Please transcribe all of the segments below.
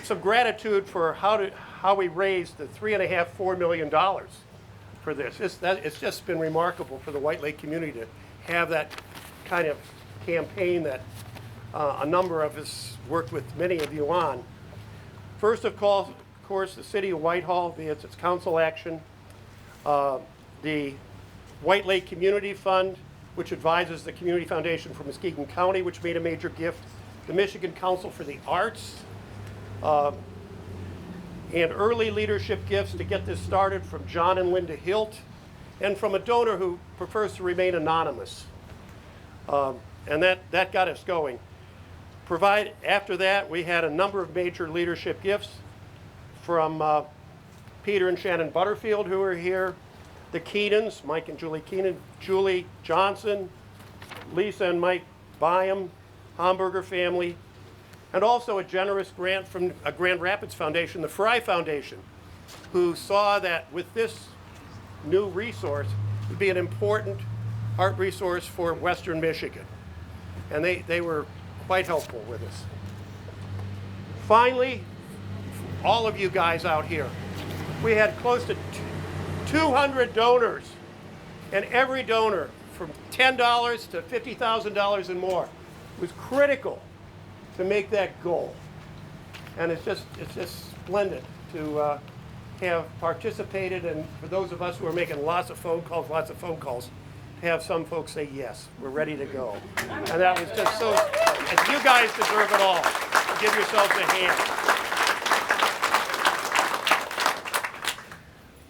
some gratitude for how we raised the $3.5–4 million for this. It's just been remarkable for the White Lake community to have that kind of campaign that a number of us worked with many of you on. First, of course, the City of Whitehall via its council action, the White Lake Community Fund, which advises the Community Foundation for Muskegon County, which made a major gift, the Michigan Council for the Arts, and early leadership gifts to get this started from John and Linda Hilt, and from a donor who prefers to remain anonymous. And that got us going. After that, we had a number of major leadership gifts from Peter and Shannon Butterfield, who are here, the Keenans, Mike and Julie Keenan, Julie Johnson, Lisa and Mike Byam, Hamburger family, and also a generous grant from a Grand Rapids Foundation, the Fry Foundation, who saw that with this new resource, it would be an important art resource for Western Michigan. And they were quite helpful with us. Finally, all of you guys out here, we had close to 200 donors, and every donor from $10 to $50,000 and more was critical to make that goal. And it's just splendid to have participated, and for those of us who are making lots of phone calls, to have some folks say, yes, we're ready to go. And that was just so, and you guys deserve it all. Give yourselves a hand.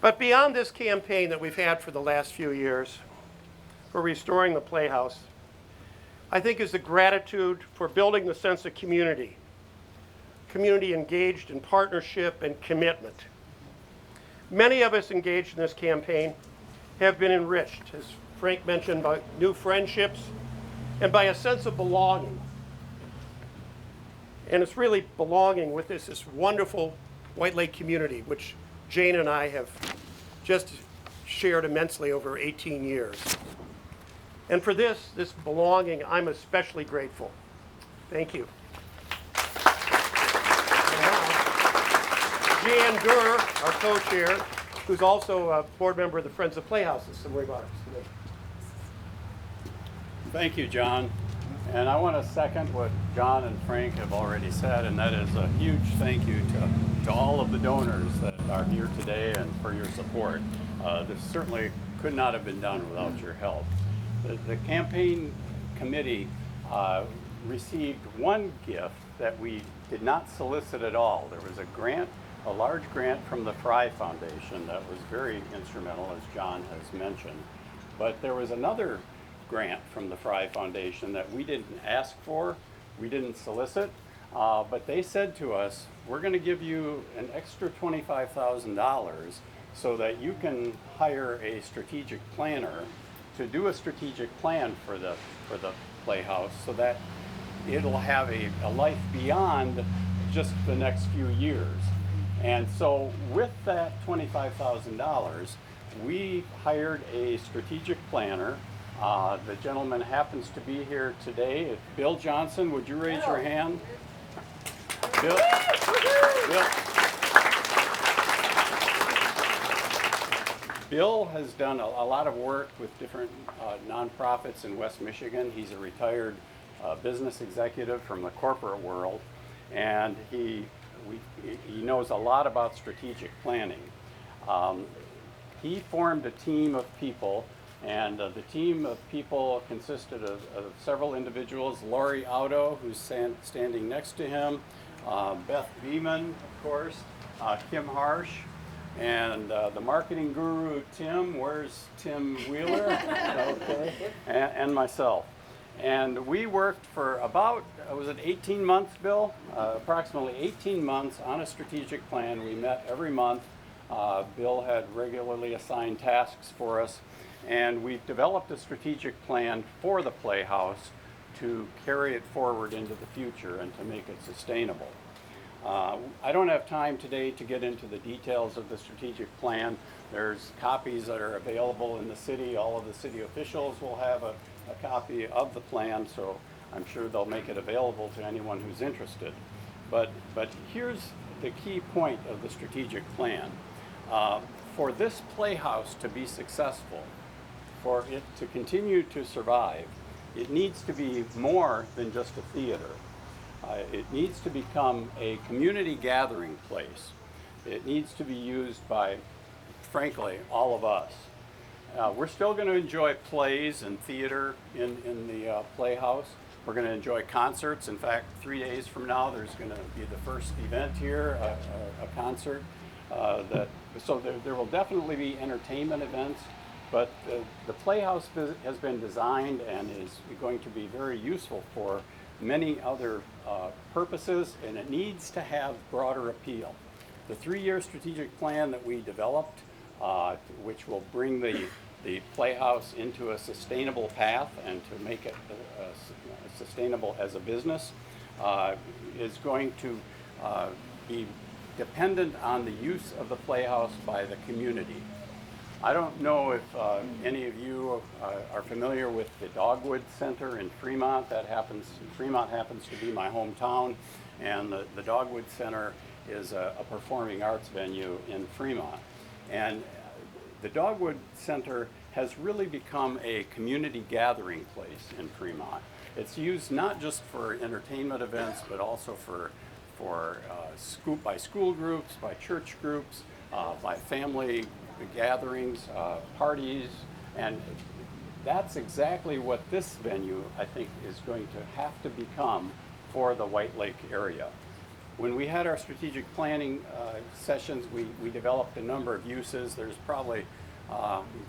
But beyond this campaign that we've had for the last few years for restoring the Playhouse, I think is the gratitude for building the sense of community engaged in partnership and commitment. Many of us engaged in this campaign have been enriched, as Frank mentioned, by new friendships and by a sense of belonging. And it's really belonging with this wonderful White Lake community, which Jane and I have just shared immensely over 18 years. And for this belonging, I'm especially grateful. Thank you. Jan Durr, our co-chair, who's also a board member of the Friends of Playhouse, has some remarks today. Thank you, John. And I want to second what John and Frank have already said, and that is a huge thank you to all of the donors that are here today and for your support. This certainly could not have been done without your help. The campaign committee received one gift that we did not solicit at all. There was a large grant from the Fry Foundation that was very instrumental, as John has mentioned. But there was another grant from the Fry Foundation that we didn't ask for, we didn't solicit, but they said to us, we're going to give you an extra $25,000 so that you can hire a strategic planner to do a strategic plan for the Playhouse so that it'll have a life beyond just the next few years. And so with that $25,000, we hired a strategic planner. The gentleman happens to be here today. Bill Johnson, would you raise your hand? Bill. Bill has done a lot of work with different nonprofits in West Michigan. He's a retired business executive from the corporate world, and he knows a lot about strategic planning. He formed a team of people, and the team of people consisted of several individuals. Lori Auto, who's standing next to him, Beth Beeman, of course, Kim Harsh, and the marketing guru, Tim. Where's Tim Wheeler? Okay. And myself. And we worked for about, was it 18 months, Bill? Approximately 18 months on a strategic plan. We met every month. Bill had regularly assigned tasks for us. And we developed a strategic plan for the Playhouse to carry it forward into the future and to make it sustainable. I don't have time today to get into the details of the strategic plan. There's copies that are available in the city. All of the city officials will have a copy of the plan, so I'm sure they'll make it available to anyone who's interested. But here's the key point of the strategic plan. For this Playhouse to be successful, for it to continue to survive, it needs to be more than just a theater. It needs to become a community gathering place. It needs to be used by, frankly, all of us. We're still going to enjoy plays and theater in the Playhouse. We're going to enjoy concerts. In fact, 3 days from now, there's going to be the first event here, a concert. So there will definitely be entertainment events, but the Playhouse has been designed and is going to be very useful for many other purposes, and it needs to have broader appeal. The 3-year strategic plan that we developed, which will bring the Playhouse into a sustainable path and to make it sustainable as a business, is going to be dependent on the use of the Playhouse by the community. I don't know if any of you are familiar with the Dogwood Center in Fremont. Fremont happens to be my hometown, and the Dogwood Center is a performing arts venue in Fremont. And the Dogwood Center has really become a community gathering place in Fremont. It's used not just for entertainment events, but also by school groups, by church groups, by family gatherings, parties, and that's exactly what this venue, I think, is going to have to become for the White Lake area. When we had our strategic planning sessions, we developed a number of uses. There's probably,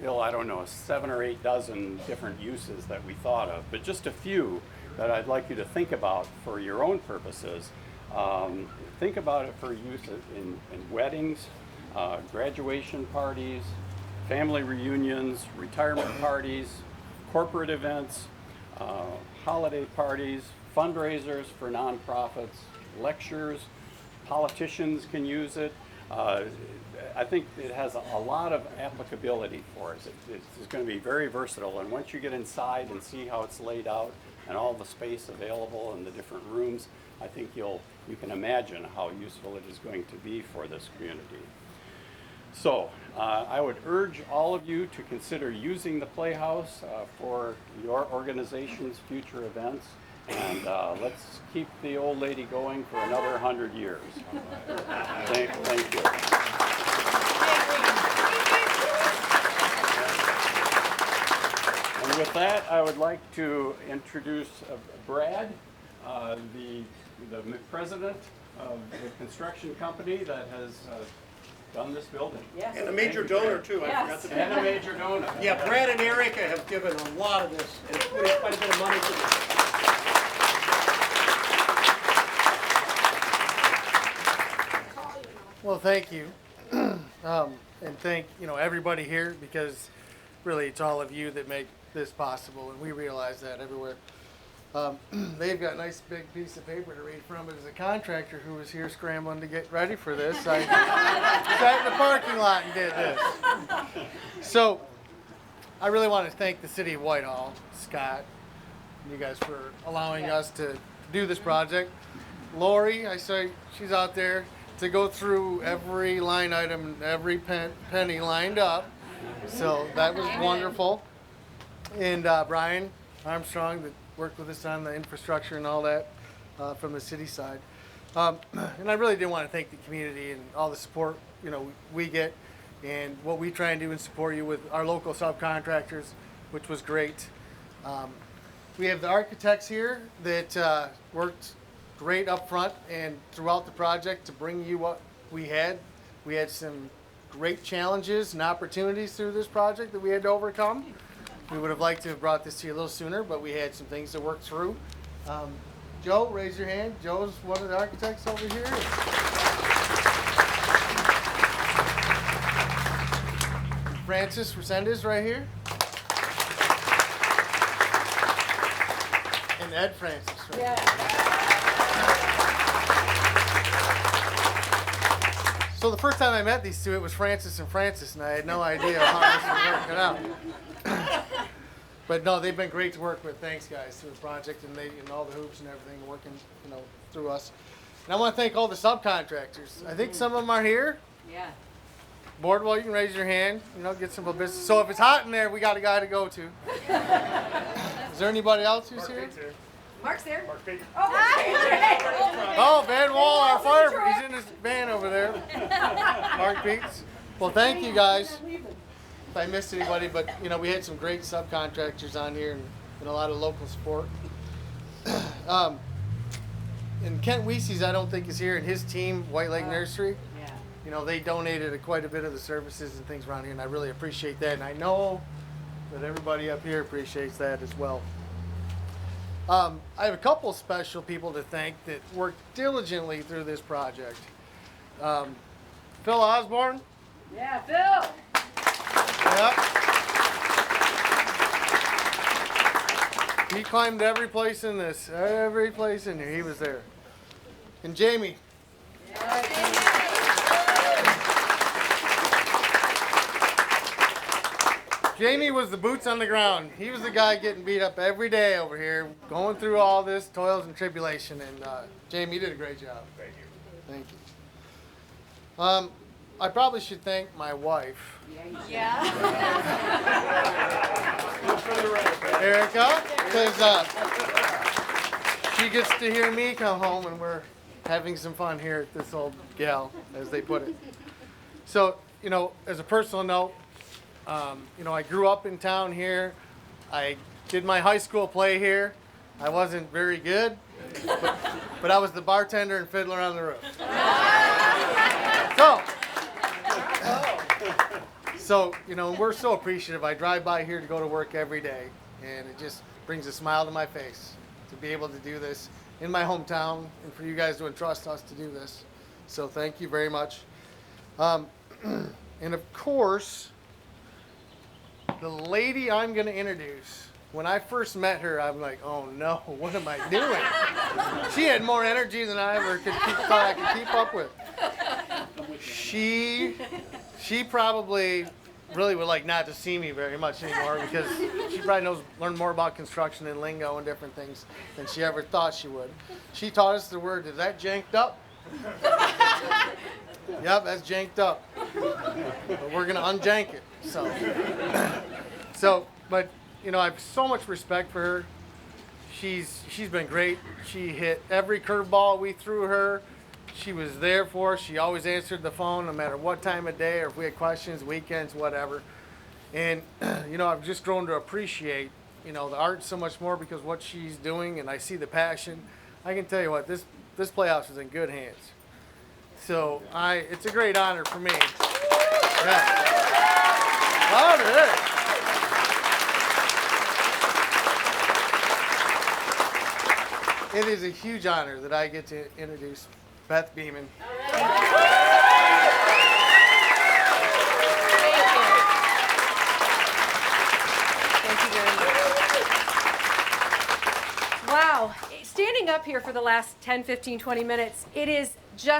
Bill, I don't know, 7 or 8 dozen different uses that we thought of, but just a few that I'd like you to think about for your own purposes. Think about it for use in weddings, graduation parties, family reunions, retirement parties, corporate events, holiday parties, fundraisers for nonprofits, lectures. Politicians can use it. I think it has a lot of applicability for us. It's going to be very versatile, and once you get inside and see how it's laid out and all the space available in the different rooms, I think you can imagine how useful it is going to be for this community. So I would urge all of you to consider using the Playhouse for your organization's future events, and let's keep the old lady going for another 100 years. Thank you. And with that, I would like to introduce Brad, the president of the construction company that has done this building. Yes. And a major donor too, I forgot to mention. And a major donor. Yeah, Brad and Erica have given a lot of this, and putting quite a bit of money to this. Well, thank you, and thank everybody here, because really it's all of you that make this possible, and we realize that everywhere. They've got a nice big piece of paper to read from, but as a contractor who was here scrambling to get ready for this, I sat in the parking lot and did this. So I really want to thank the city of Whitehall, Scott, and you guys for allowing us to do this project. Lori, I say she's out there to go through every line item, every penny lined up. So that was wonderful. And Brian Armstrong that worked with us on the infrastructure and all that from the city side. And I really do want to thank the community and all the support we get, and what we try and do and support you with our local subcontractors, which was great. We have the architects here that worked great up front and throughout the project to bring you what we had. We had some great challenges and opportunities through this project that we had to overcome. We would have liked to have brought this to you a little sooner, but we had some things to work through. Joe, raise your hand. Joe's one of the architects over here. Francis Resendez right here. And Ed Francis right here. So the first time I met these two, it was Francis and Francis, and I had no idea how this was working out. But no, they've been great to work with. Thanks, guys, through the project, and all the hoops and everything working, through us. And I want to thank all the subcontractors. I think some of them are here. Yeah. Boardwell, you can raise your hand, get some business. So if it's hot in there, we got a guy to go to. Is there anybody else who's here? Mark's there. Mark Pete. Oh, Van Wall, our fire, he's in his van over there. Mark Peets. Well, thank you guys. If I missed anybody, but we had some great subcontractors on here and a lot of local support. And Kent Weese's, I don't think is here, and his team, White Lake Nursery. Yeah. They donated quite a bit of the services and things around here, and I really appreciate that. And I know that everybody up here appreciates that as well. I have a couple special people to thank that worked diligently through this project. Phil Osborne. Yeah, Phil. Yep. He climbed every place in here. He was there. And Jamie. Jamie was the boots on the ground. He was the guy getting beat up every day over here, going through all this toils and tribulation. And Jamie, you did a great job. Thank you. Thank you. I probably should thank my wife, Yeah. Erica, because she gets to hear me come home and we're having some fun here at this old gal, as they put it. So, as a personal note, I grew up in town here. I did my high school play here. I wasn't very good, but I was the bartender and fiddler on the roof. So, we're so appreciative. I drive by here to go to work every day, and it just brings a smile to my face to be able to do this in my hometown and for you guys to entrust us to do this. So thank you very much. And of course, the lady I'm going to introduce, when I first met her, I'm like, oh no, what am I doing? She had more energy than I ever thought I could keep up with. She probably really would like not to see me very much anymore because she probably learned more about construction and lingo and different things than she ever thought she would. She taught us the word, is that janked up? Yep, that's janked up. But we're gonna unjank it. But I have so much respect for her. She's been great. She hit every curveball we threw her. She was there for us. She always answered the phone no matter what time of day or if we had questions, weekends, whatever. And, I've just grown to appreciate, the art so much more because what she's doing, and I see the passion. I can tell you what, this Playhouse is in good hands. So it's a great honor for me. Yeah. Loud it is. It is a huge honor that I get to introduce Beth Beeman. Thank you very much. Wow. Standing up here for the last 10, 15, 20 minutes, it is just